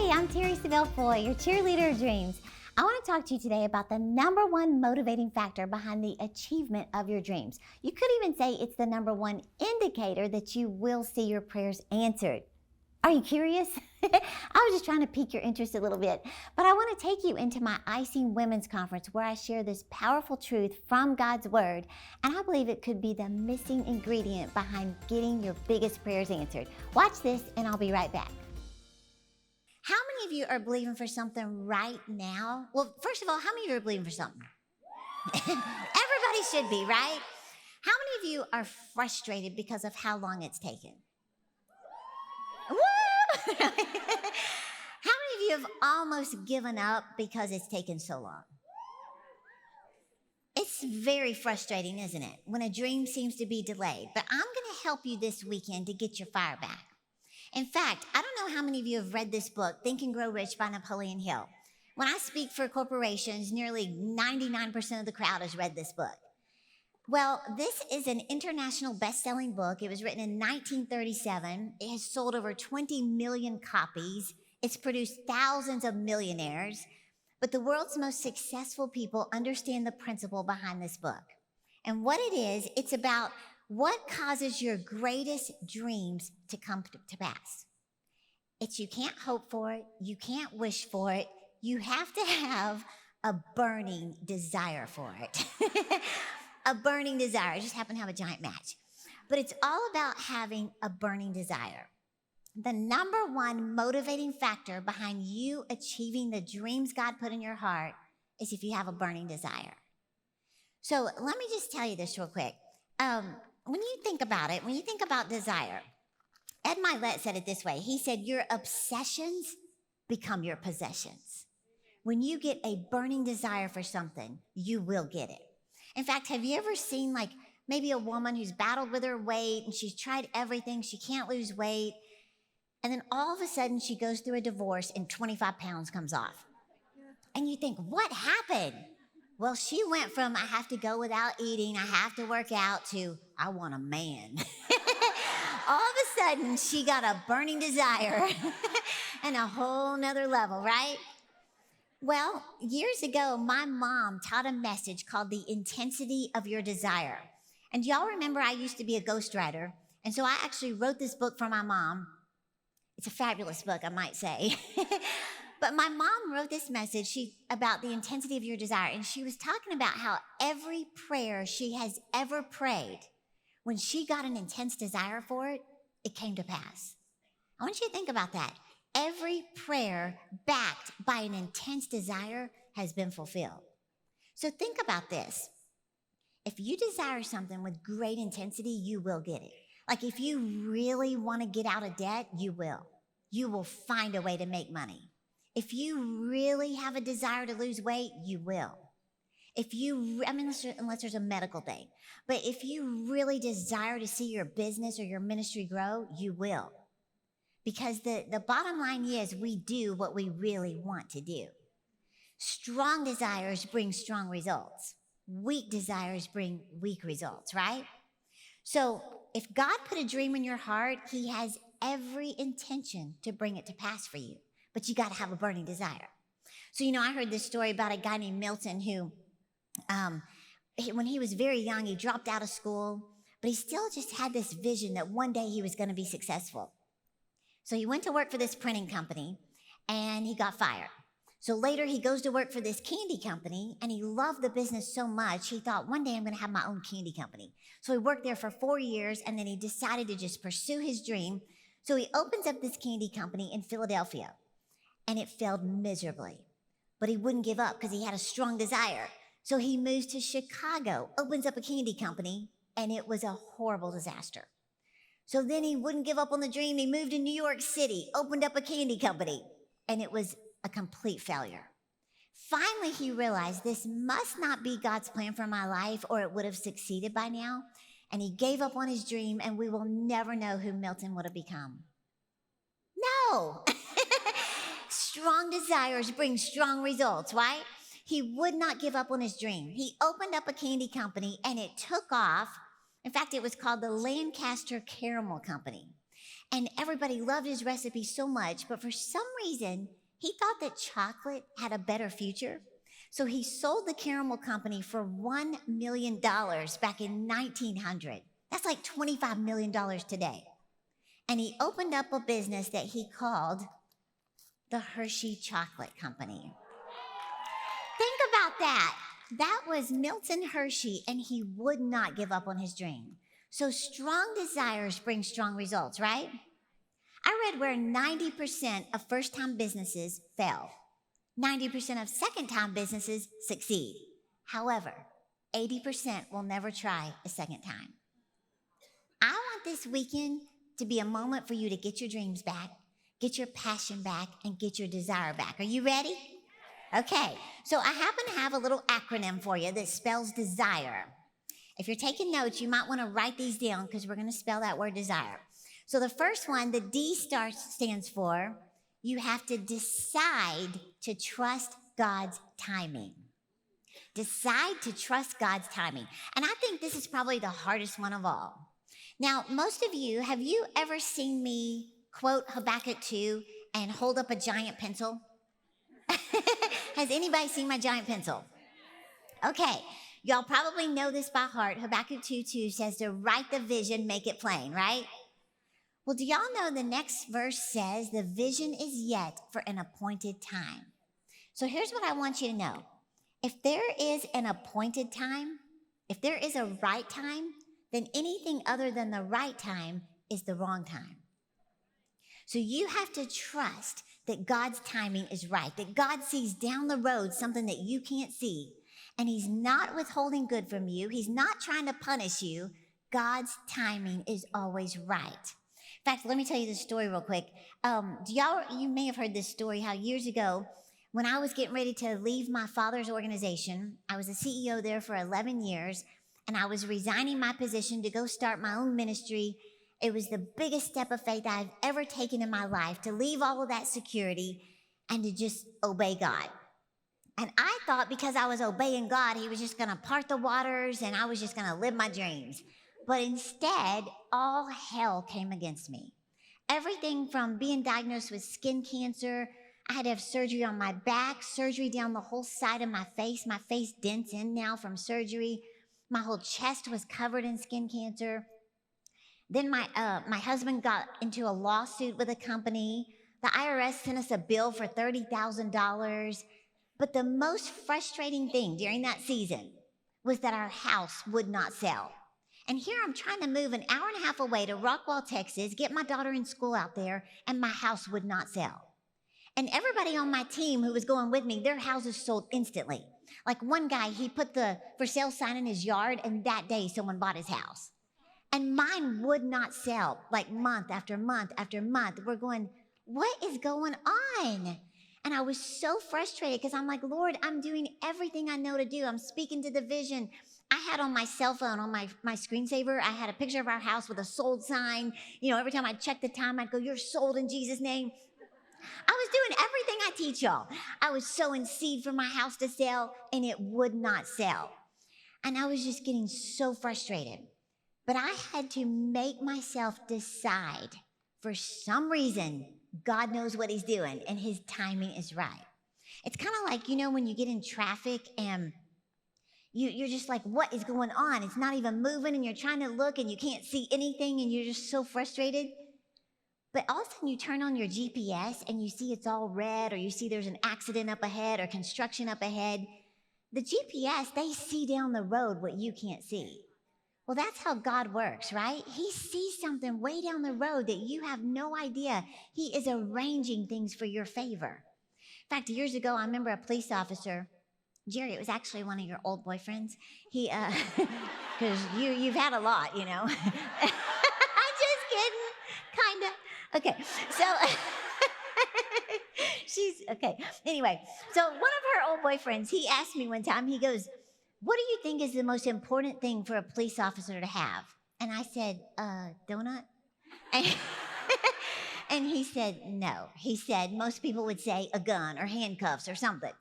Hey, I'm Terri Savelle Foy, your cheerleader of dreams. I want to talk to you today about the number one motivating factor behind the achievement of your dreams. You could even say it's the number one indicator that you will see your prayers answered. Are you curious? I was just trying to pique your interest a little bit, but I want to take you into my ICING Women's Conference where I share this powerful truth from God's Word, and I believe it could be the missing ingredient behind getting your biggest prayers answered. Watch this, and I'll be right back. How many of you are believing for something right now? Well, first of all, how many of you are believing for something? Everybody should be, right? How many of you are frustrated because of how long it's taken? Woo! How many of you have almost given up because it's taken so long? It's very frustrating, isn't it, when a dream seems to be delayed? But I'm going to help you this weekend to get your fire back. In fact, I don't know how many of you have read this book, Think and Grow Rich by Napoleon Hill. When I speak for corporations, nearly 99% of the crowd has read this book. Well, this is an international best-selling book. It was written in 1937. It has sold over 20 million copies. It's produced thousands of millionaires. But the world's most successful people understand the principle behind this book. And what it is, it's about what causes your greatest dreams to come to pass. It's you can't hope for it. You can't wish for it. You have to have a burning desire for it. A burning desire. I just happen to have a giant match. But it's all about having a burning desire. The number one motivating factor behind you achieving the dreams God put in your heart is if you have a burning desire. So let me just tell you this real quick. When you think about it, when you think about desire, Ed Milet said it this way. He said, your obsessions become your possessions. When you get a burning desire for something, you will get it. In fact, have you ever seen like maybe a woman who's battled with her weight and she's tried everything, she can't lose weight, and then all of a sudden she goes through a divorce and 25 pounds comes off. And you think, what happened? Well, she went from I have to go without eating, I have to work out, to I want a man. All of a sudden, she got a burning desire and a whole nother level, right? Well, years ago, my mom taught a message called The Intensity of Your Desire. And y'all remember I used to be a ghostwriter, and so I actually wrote this book for my mom. It's a fabulous book, I might say. But my mom wrote this message about the intensity of your desire, and she was talking about how every prayer she has ever prayed, when she got an intense desire for it, it came to pass. I want you to think about that. Every prayer backed by an intense desire has been fulfilled. So think about this. If you desire something with great intensity, you will get it. Like if you really want to get out of debt, you will. You will find a way to make money. If you really have a desire to lose weight, you will. Unless there's a medical thing. But if you really desire to see your business or your ministry grow, you will. Because the bottom line is we do what we really want to do. Strong desires bring strong results. Weak desires bring weak results, right? So if God put a dream in your heart, He has every intention to bring it to pass for you. But you got to have a burning desire. So, I heard this story about a guy named Milton who, when he was very young, he dropped out of school, but he still just had this vision that one day he was going to be successful. So he went to work for this printing company, and he got fired. So later he goes to work for this candy company, and he loved the business so much, he thought, one day I'm going to have my own candy company. So he worked there for 4 years, and then he decided to just pursue his dream. So he opens up this candy company in Philadelphia. And it failed miserably. But he wouldn't give up because he had a strong desire. So he moves to Chicago, opens up a candy company, and it was a horrible disaster. So then he wouldn't give up on the dream. He moved to New York City, opened up a candy company, and it was a complete failure. Finally, he realized this must not be God's plan for my life, or it would have succeeded by now. And he gave up on his dream, and we will never know who Milton would have become. No! Strong desires bring strong results, right? He would not give up on his dream. He opened up a candy company and it took off. In fact, it was called the Lancaster Caramel Company. And everybody loved his recipe so much, but for some reason, he thought that chocolate had a better future. So he sold the caramel company for $1 million back in 1900. That's like $25 million today. And he opened up a business that he called the Hershey Chocolate Company. Think about that. That was Milton Hershey, and he would not give up on his dream. So strong desires bring strong results, right? I read where 90% of first-time businesses fail. 90% of second-time businesses succeed. However, 80% will never try a second time. I want this weekend to be a moment for you to get your dreams back, get your passion back, and get your desire back. Are you ready? Okay, so I happen to have a little acronym for you that spells desire. If you're taking notes, you might want to write these down because we're going to spell that word desire. So the first one, the D stands for, you have to decide to trust God's timing. Decide to trust God's timing. And I think this is probably the hardest one of all. Now, most of you, have you ever seen me quote Habakkuk 2 and hold up a giant pencil? Has anybody seen my giant pencil? Okay, y'all probably know this by heart. Habakkuk 2:2 says to write the vision, make it plain, right? Well, do y'all know the next verse says the vision is yet for an appointed time? So here's what I want you to know. If there is an appointed time, if there is a right time, then anything other than the right time is the wrong time. So you have to trust that God's timing is right, that God sees down the road something that you can't see, and he's not withholding good from you. He's not trying to punish you. God's timing is always right. In fact, let me tell you this story real quick. You may have heard this story, how years ago, when I was getting ready to leave my father's organization, I was a CEO there for 11 years, and I was resigning my position to go start my own ministry. It was the biggest step of faith I've ever taken in my life, to leave all of that security and to just obey God. And I thought because I was obeying God, he was just going to part the waters and I was just going to live my dreams. But instead, all hell came against me. Everything from being diagnosed with skin cancer, I had to have surgery on my back, surgery down the whole side of my face. My face dents in now from surgery. My whole chest was covered in skin cancer. Then my husband got into a lawsuit with a company. The IRS sent us a bill for $30,000. But the most frustrating thing during that season was that our house would not sell. And here I'm trying to move an hour and a half away to Rockwall, Texas, get my daughter in school out there, and my house would not sell. And everybody on my team who was going with me, their houses sold instantly. Like one guy, he put the for sale sign in his yard, and that day someone bought his house. And mine would not sell, like month after month after month. We're going, what is going on? And I was so frustrated because I'm like, Lord, I'm doing everything I know to do. I'm speaking to the vision. I had on my cell phone, on my screensaver, I had a picture of our house with a sold sign. You know, every time I checked the time, I'd go, you're sold in Jesus' name. I was doing everything I teach y'all. I was sowing seed for my house to sell, and it would not sell. And I was just getting so frustrated. But I had to make myself decide, for some reason, God knows what he's doing, and his timing is right. It's kind of like, you know, when you get in traffic and you're just like, what is going on? It's not even moving, and you're trying to look, and you can't see anything, and you're just so frustrated. But all of a sudden, you turn on your GPS, and you see it's all red, or you see there's an accident up ahead or construction up ahead. The GPS, they see down the road what you can't see. Well, that's how God works, right? He sees something way down the road that you have no idea. He is arranging things for your favor. In fact, years ago, I remember a police officer, Jerry, it was actually one of your old boyfriends. He, because you've had a lot, you know. I'm just kidding, kind of. Okay, so okay. Anyway, so one of her old boyfriends, he asked me one time, he goes, what do you think is the most important thing for a police officer to have? And I said, donut? And he said, no. He said, most people would say a gun or handcuffs or something.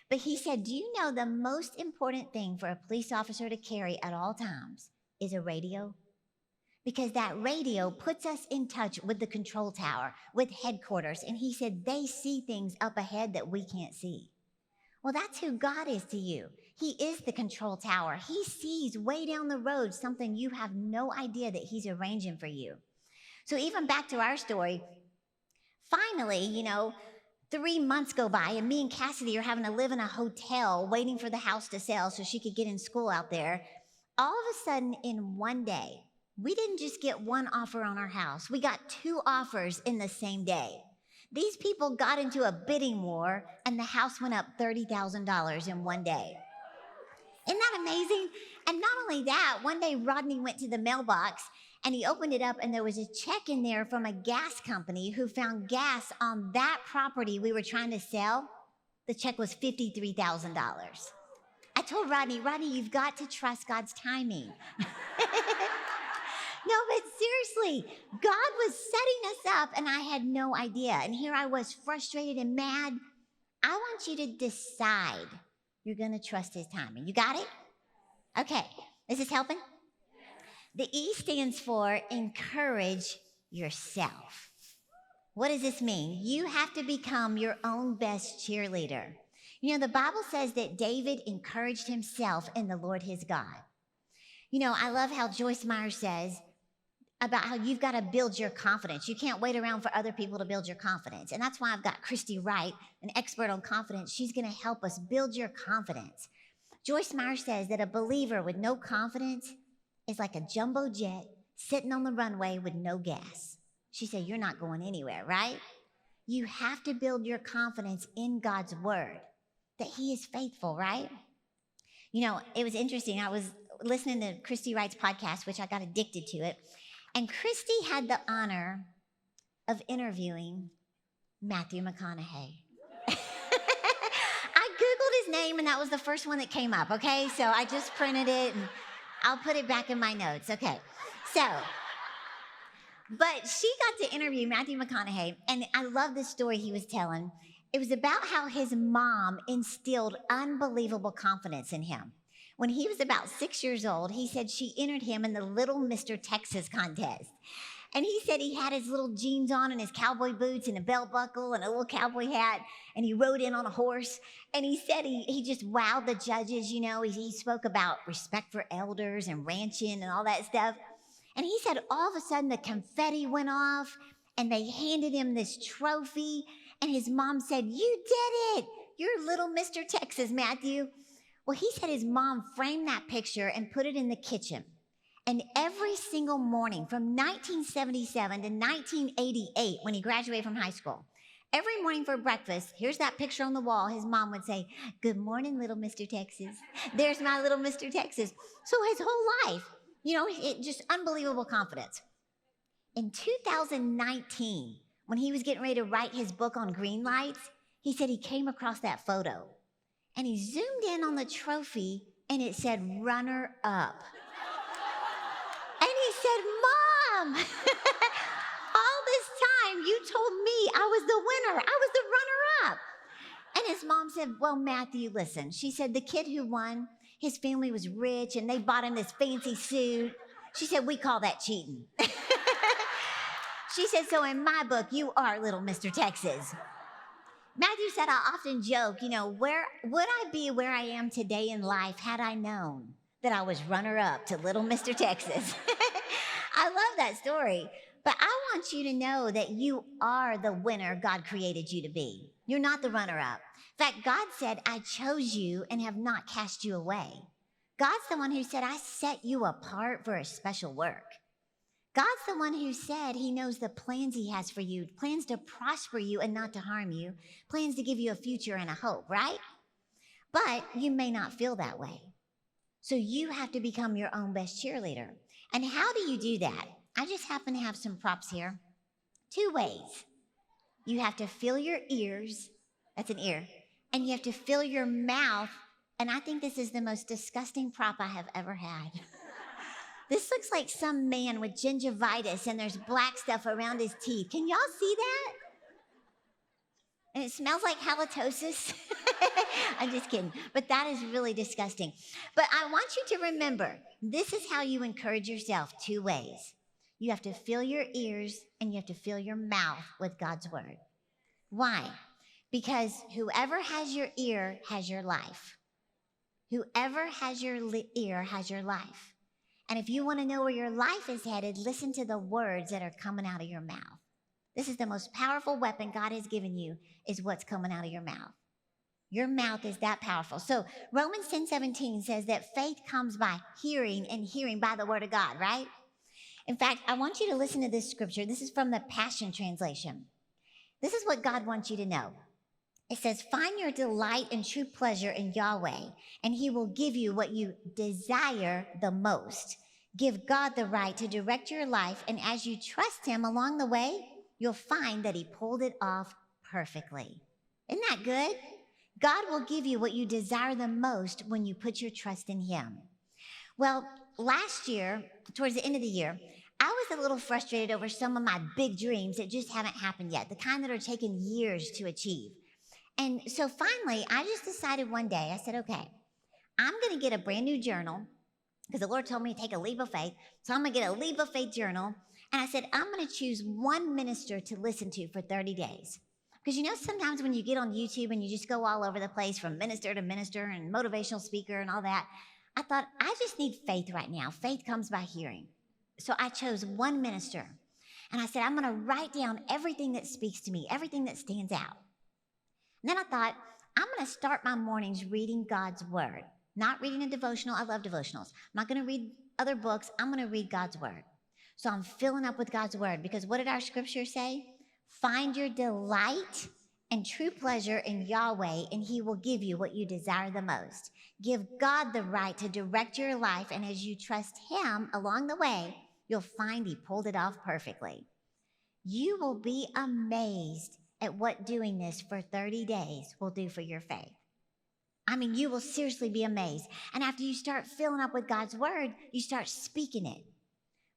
But he said, do you know the most important thing for a police officer to carry at all times is a radio? because that radio puts us in touch with the control tower, with headquarters. And he said they see things up ahead that we can't see. Well, that's who God is to you. He is the control tower. He sees way down the road something you have no idea that he's arranging for you. So even back to our story, finally, 3 months go by and me and Cassidy are having to live in a hotel waiting for the house to sell so she could get in school out there. All of a sudden, in one day, we didn't just get one offer on our house. We got 2 offers in the same day. These people got into a bidding war and the house went up $30,000 in one day. Isn't that amazing? And not only that, one day Rodney went to the mailbox and he opened it up and there was a check in there from a gas company who found gas on that property we were trying to sell. The check was $53,000. I told Rodney, you've got to trust God's timing. No, but seriously, God was setting us up and I had no idea. And here I was frustrated and mad. I want you to decide you're going to trust his timing. You got it? Okay. Is this helping? The E stands for encourage yourself. What does this mean? You have to become your own best cheerleader. The Bible says that David encouraged himself in the Lord his God. I love how Joyce Meyer says about how you've got to build your confidence. You can't wait around for other people to build your confidence. And that's why I've got Christy Wright, an expert on confidence. She's going to help us build your confidence. Joyce Meyer says that a believer with no confidence is like a jumbo jet sitting on the runway with no gas. She said, you're not going anywhere, right? You have to build your confidence in God's word, that he is faithful, right? It was interesting. I was listening to Christy Wright's podcast, which I got addicted to it. And Christy had the honor of interviewing Matthew McConaughey. I Googled his name and that was the first one that came up, okay? So I just printed it and I'll put it back in my notes, okay? But she got to interview Matthew McConaughey and I love this story he was telling. It was about how his mom instilled unbelievable confidence in him. When he was about 6 years old, he said she entered him in the Little Mr. Texas contest. And he said he had his little jeans on and his cowboy boots and a belt buckle and a little cowboy hat. And he rode in on a horse. And he said he just wowed the judges. He spoke about respect for elders and ranching and all that stuff. And he said all of a sudden the confetti went off and they handed him this trophy. And his mom said, you did it. You're little Mr. Texas, Matthew. Well, he said his mom framed that picture and put it in the kitchen. And every single morning from 1977 to 1988, when he graduated from high school, every morning for breakfast, here's that picture on the wall. His mom would say, good morning, little Mr. Texas. There's my little Mr. Texas. So his whole life, just unbelievable confidence. In 2019, when he was getting ready to write his book on green lights, he said he came across that photo. And he zoomed in on the trophy and it said runner up. And he said, Mom, all this time you told me I was the winner. I was the runner up. And his mom said, well, Matthew, listen. She said, the kid who won, his family was rich and they bought him this fancy suit. She said, we call that cheating. She said, so in my book, you are little Mr. Texas. Matthew said, I often joke, where would I be where I am today in life had I known that I was runner-up to little Mr. Texas? I love that story. But I want you to know that you are the winner God created you to be. You're not the runner-up. In fact, God said, I chose you and have not cast you away. God's the one who said, I set you apart for a special work. God's the one who said he knows the plans he has for you, plans to prosper you and not to harm you, plans to give you a future and a hope, right? But you may not feel that way. So you have to become your own best cheerleader. And how do you do that? I just happen to have some props here. 2 ways. You have to fill your ears, that's an ear, and you have to fill your mouth. And I think this is the most disgusting prop I have ever had. This looks like some man with gingivitis and there's black stuff around his teeth. Can y'all see that? And it smells like halitosis. I'm just kidding. But that is really disgusting. But I want you to remember, this is how you encourage yourself 2 ways. You have to fill your ears and you have to fill your mouth with God's word. Why? Because whoever has your ear has your life. Whoever has your ear has your life. And if you want to know where your life is headed, listen to the words that are coming out of your mouth. This is the most powerful weapon God has given you, is what's coming out of your mouth. Your mouth is that powerful. So Romans 10:17 says that faith comes by hearing, and hearing by the word of God, right? In fact, I want you to listen to this scripture. This is from the Passion Translation. This is what God wants you to know. It says, find your delight and true pleasure in Yahweh, and he will give you what you desire the most. Give God the right to direct your life, and as you trust him along the way, you'll find that he pulled it off perfectly. Isn't that good? God will give you what you desire the most when you put your trust in him. Well, last year, towards the end of the year, I was a little frustrated over some of my big dreams that just haven't happened yet, the kind that are taking years to achieve. And so finally, I just decided one day, I said, okay, I'm going to get a brand new journal, because the Lord told me to take a leap of faith. So I'm going to get a leap of faith journal. And I said, I'm going to choose one minister to listen to for 30 days. Because you know, sometimes when you get on YouTube and you just go all over the place from minister to minister and motivational speaker and all that, I thought, I just need faith right now. Faith comes by hearing. So I chose one minister. And I said, I'm going to write down everything that speaks to me, everything that stands out. And then I thought, I'm going to start my mornings reading God's word, not reading a devotional. I love devotionals. I'm not going to read other books. I'm going to read God's word. So I'm filling up with God's word, because what did our scripture say? Find your delight and true pleasure in Yahweh, and he will give you what you desire the most. Give God the right to direct your life, and as you trust him along the way, you'll find he pulled it off perfectly. You will be amazed at what doing this for 30 days will do for your faith. I mean, you will seriously be amazed. And after you start filling up with God's word, you start speaking it.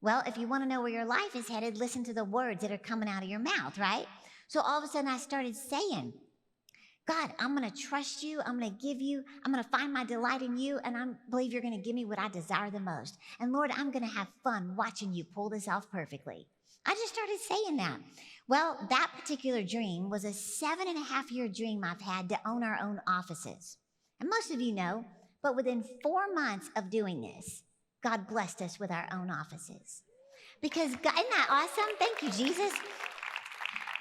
Well, if you want to know where your life is headed, listen to the words that are coming out of your mouth, right? So all of a sudden I started saying, God, I'm going to trust you. I'm going to give you, I'm going to find my delight in you. And I believe you're going to give me what I desire the most. And Lord, I'm going to have fun watching you pull this off perfectly. I just started saying that. Well, that particular dream was a 7.5-year dream I've had to own our own offices. And most of you know, but within 4 months of doing this, God blessed us with our own offices. Because God, isn't that awesome? Thank you, Jesus.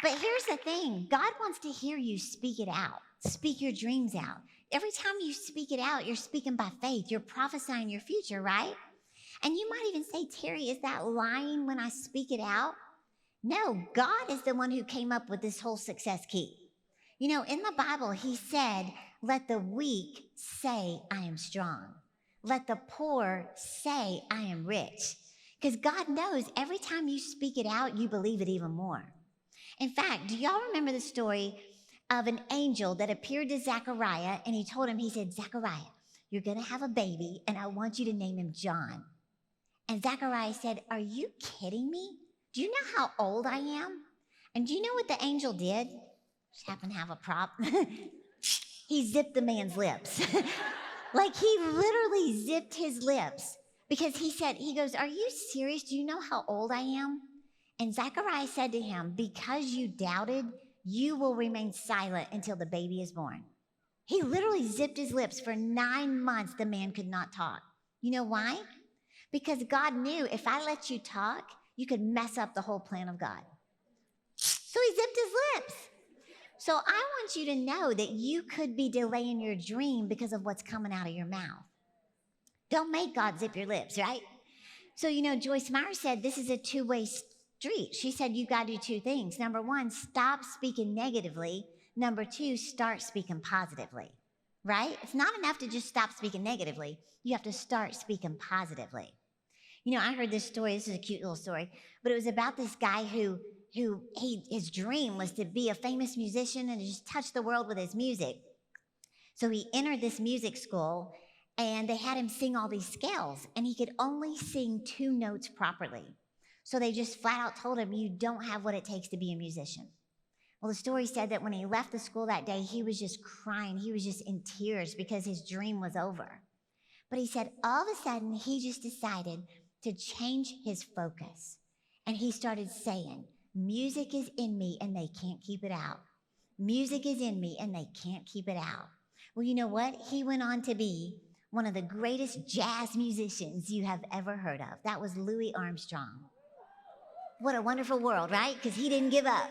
But here's the thing. God wants to hear you speak it out. Speak your dreams out. Every time you speak it out, you're speaking by faith. You're prophesying your future, right? And you might even say, Terri, is that lying when I speak it out? No, God is the one who came up with this whole success key. You know, in the Bible, he said, let the weak say, I am strong. Let the poor say, I am rich. Because God knows every time you speak it out, you believe it even more. In fact, do y'all remember the story of an angel that appeared to Zechariah, and he told him, he said, Zechariah, you're going to have a baby, and I want you to name him John. And Zechariah said, are you kidding me? Do you know how old I am? And do you know what the angel did? Just happen to have a prop. He zipped the man's lips. Like he literally zipped his lips, because he said, he goes, are you serious? Do you know how old I am? And Zechariah said to him, because you doubted, you will remain silent until the baby is born. He literally zipped his lips. For 9 months, the man could not talk. You know why? Because God knew if I let you talk, you could mess up the whole plan of God. So he zipped his lips. So I want you to know that you could be delaying your dream because of what's coming out of your mouth. Don't make God zip your lips, right? So, you know, Joyce Meyer said this is a two-way street. She said you got to do two things. Number one, stop speaking negatively. Number two, start speaking positively, right? It's not enough to just stop speaking negatively. You have to start speaking positively. You know, I heard this story. This is a cute little story, but it was about this guy who his dream was to be a famous musician and to just touch the world with his music. So he entered this music school, and they had him sing all these scales, and he could only sing 2 notes properly. So they just flat out told him, you don't have what it takes to be a musician. Well, the story said that when he left the school that day, he was just crying. He was just in tears because his dream was over. But he said all of a sudden, he just decided to change his focus. And he started saying, music is in me and they can't keep it out. Music is in me and they can't keep it out. Well, you know what? He went on to be one of the greatest jazz musicians you have ever heard of. That was Louis Armstrong. What a wonderful world, right? Because he didn't give up.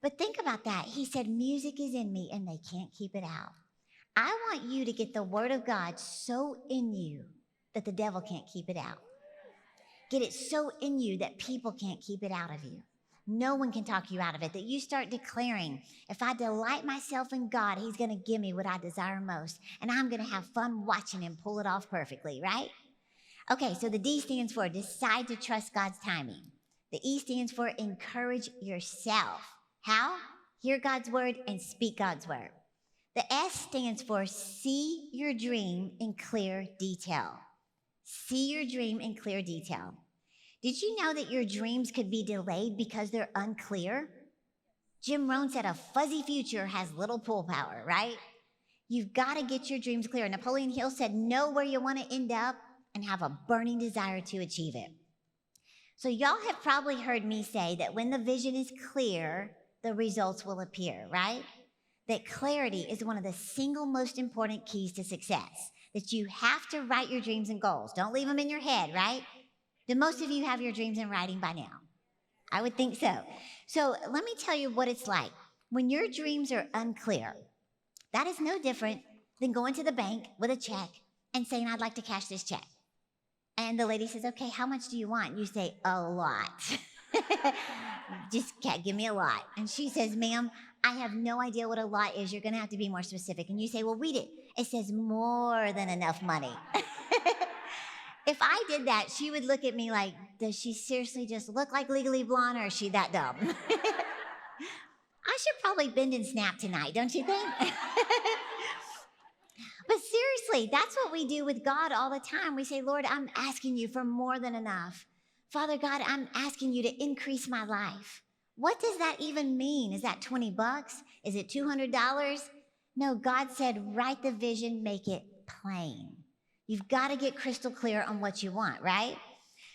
But think about that. He said, music is in me and they can't keep it out. I want you to get the word of God so in you that the devil can't keep it out. Get it so in you that people can't keep it out of you. No one can talk you out of it. That you start declaring, if I delight myself in God, he's going to give me what I desire most. And I'm going to have fun watching him pull it off perfectly, right? Okay, so the D stands for decide to trust God's timing. The E stands for encourage yourself. How? Hear God's word and speak God's word. The S stands for see your dream in clear detail. See your dream in clear detail. Did you know that your dreams could be delayed because they're unclear? Jim Rohn said a fuzzy future has little pull power, right? You've got to get your dreams clear. Napoleon Hill said, know where you want to end up and have a burning desire to achieve it. So y'all have probably heard me say that when the vision is clear, the results will appear, right? That clarity is one of the single most important keys to success. That you have to write your dreams and goals. Don't leave them in your head, right? Do most of you have your dreams in writing by now? I would think so. So let me tell you what it's like. When your dreams are unclear, that is no different than going to the bank with a check and saying, I'd like to cash this check. And the lady says, okay, how much do you want? You say, a lot. Just give me a lot. And she says, ma'am, I have no idea what a lot is. You're going to have to be more specific. And you say, well, read it. It says more than enough money. If I did that, she would look at me like, does she seriously just look like Legally Blonde or is she that dumb? I should probably bend and snap tonight, don't you think? But seriously, that's what we do with God all the time. We say, Lord, I'm asking you for more than enough. Father God, I'm asking you to increase my life. What does that even mean? Is that $20? Is it $200? No, God said, write the vision, make it plain. You've got to get crystal clear on what you want, right?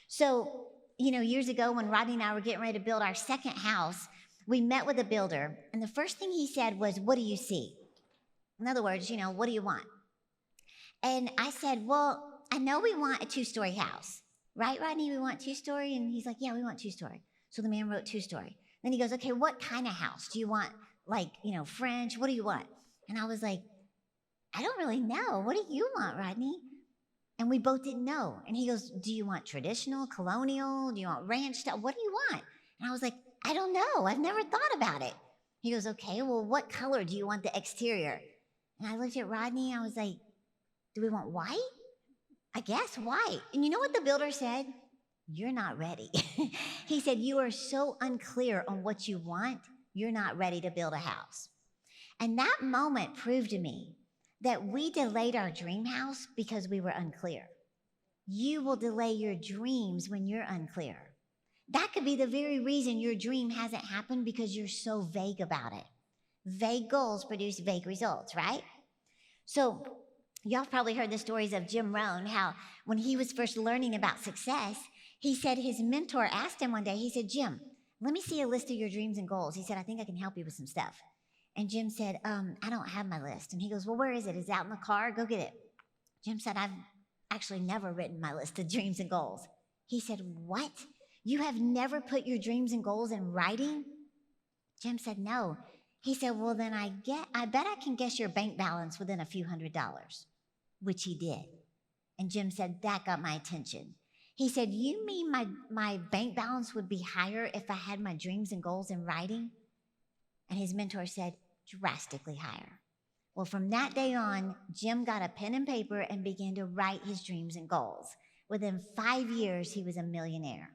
So, years ago when Rodney and I were getting ready to build our second house, we met with a builder, and the first thing he said was, what do you see? In other words, what do you want? And I said, well, I know we want a 2-story house. Right, Rodney? We want 2-story? And he's like, yeah, we want 2-story. So the man wrote 2-story. Then he goes, okay, what kind of house? Do you want French? What do you want? And I was like, I don't really know. What do you want, Rodney? And we both didn't know. And he goes, do you want traditional, colonial? Do you want ranch style? What do you want? And I was like, I don't know. I've never thought about it. He goes, okay, well, what color do you want the exterior? And I looked at Rodney. I was like, do we want white? I guess white. And you know what the builder said? You're not ready. He said, you are so unclear on what you want, you're not ready to build a house. And that moment proved to me that we delayed our dream house because we were unclear. You will delay your dreams when you're unclear. That could be the very reason your dream hasn't happened, because you're so vague about it. Vague goals produce vague results, right? So y'all probably heard the stories of Jim Rohn, how when he was first learning about success, he said his mentor asked him one day, he said, Jim, let me see a list of your dreams and goals. He said, I think I can help you with some stuff. And Jim said, I don't have my list. And he goes, well, where is it? Is it out in the car? Go get it. Jim said, I've actually never written my list of dreams and goals. He said, what? You have never put your dreams and goals in writing? Jim said, no. He said, well, then I bet I can guess your bank balance within a few $100s, which he did. And Jim said, that got my attention. He said, you mean my bank balance would be higher if I had my dreams and goals in writing? And his mentor said, drastically higher. Well, from that day on, Jim got a pen and paper and began to write his dreams and goals. Within 5 years, he was a millionaire.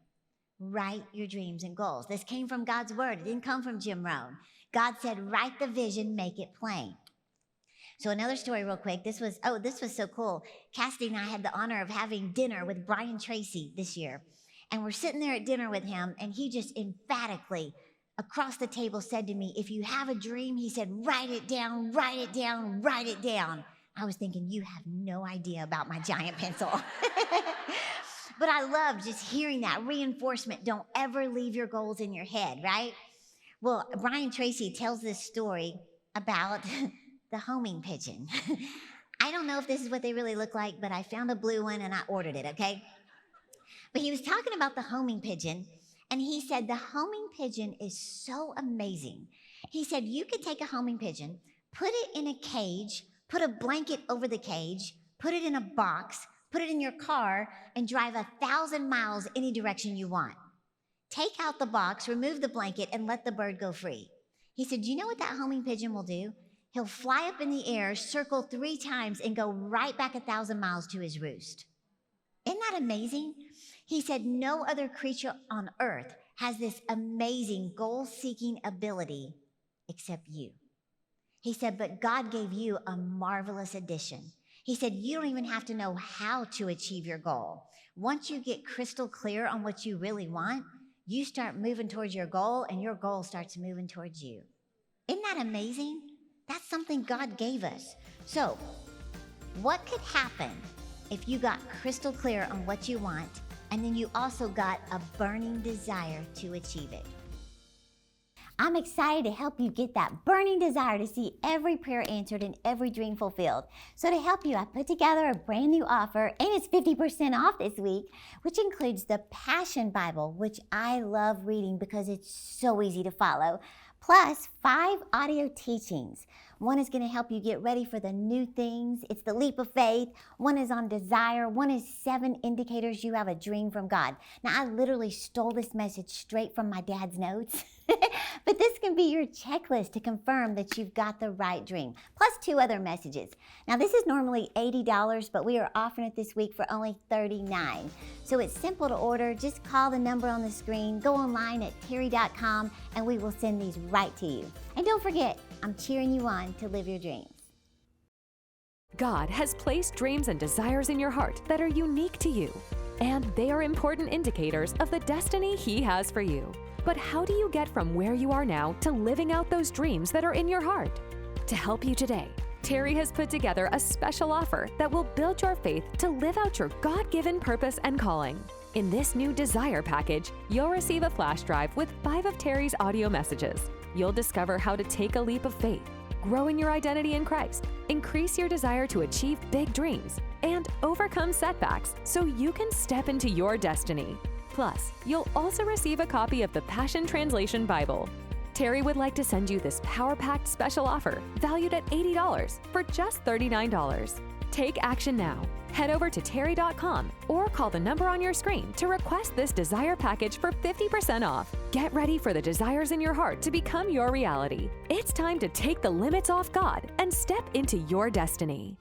Write your dreams and goals. This came from God's word. It didn't come from Jim Rohn. God said, write the vision, make it plain. So another story real quick. This was so cool. Cassidy and I had the honor of having dinner with Brian Tracy this year. And we're sitting there at dinner with him, and he just emphatically across the table said to me, if you have a dream, he said, write it down, write it down, write it down. I was thinking, you have no idea about my giant pencil. But I love just hearing that reinforcement. Don't ever leave your goals in your head, right? Well, Brian Tracy tells this story about the homing pigeon. I don't know if this is what they really look like, but I found a blue one and I ordered it, okay? But he was talking about the homing pigeon, and he said the homing pigeon is so amazing. He said you could take a homing pigeon, put it in a cage, put a blanket over the cage, put it in a box, put it in your car, and drive 1,000 miles any direction you want. Take out the box, remove the blanket, and let the bird go free. He said, do you know what that homing pigeon will do? He'll fly up in the air, circle 3 times, and go right back 1,000 miles to his roost. Isn't that amazing? He said no other creature on earth has this amazing goal-seeking ability except you. He said, but God gave you a marvelous addition. He said, you don't even have to know how to achieve your goal. Once you get crystal clear on what you really want, you start moving towards your goal, and your goal starts moving towards you. Isn't that amazing? That's something God gave us. So, what could happen if you got crystal clear on what you want, and then you also got a burning desire to achieve it? I'm excited to help you get that burning desire to see every prayer answered and every dream fulfilled. So to help you, I put together a brand new offer, and it's 50% off this week, which includes the Passion Bible, which I love reading because it's so easy to follow, plus 5 audio teachings. One is going to help you get ready for the new things. It's the leap of faith. One is on desire. One is 7 indicators you have a dream from God. Now, I literally stole this message straight from my dad's notes. But this can be your checklist to confirm that you've got the right dream, plus 2 other messages. Now, this is normally $80, but we are offering it this week for only $39. So it's simple to order. Just call the number on the screen, go online at terri.com, and we will send these right to you. And don't forget, I'm cheering you on to live your dreams. God has placed dreams and desires in your heart that are unique to you, and they are important indicators of the destiny He has for you. But how do you get from where you are now to living out those dreams that are in your heart? To help you today, Terri has put together a special offer that will build your faith to live out your God-given purpose and calling. In this new Desire package, you'll receive a flash drive with 5 of Terri's audio messages. You'll discover how to take a leap of faith, grow in your identity in Christ, increase your desire to achieve big dreams, and overcome setbacks so you can step into your destiny. Plus, you'll also receive a copy of the Passion Translation Bible. Terri would like to send you this power-packed special offer valued at $80 for just $39. Take action now. Head over to terri.com or call the number on your screen to request this Desire package for 50% off. Get ready for the desires in your heart to become your reality. It's time to take the limits off God and step into your destiny.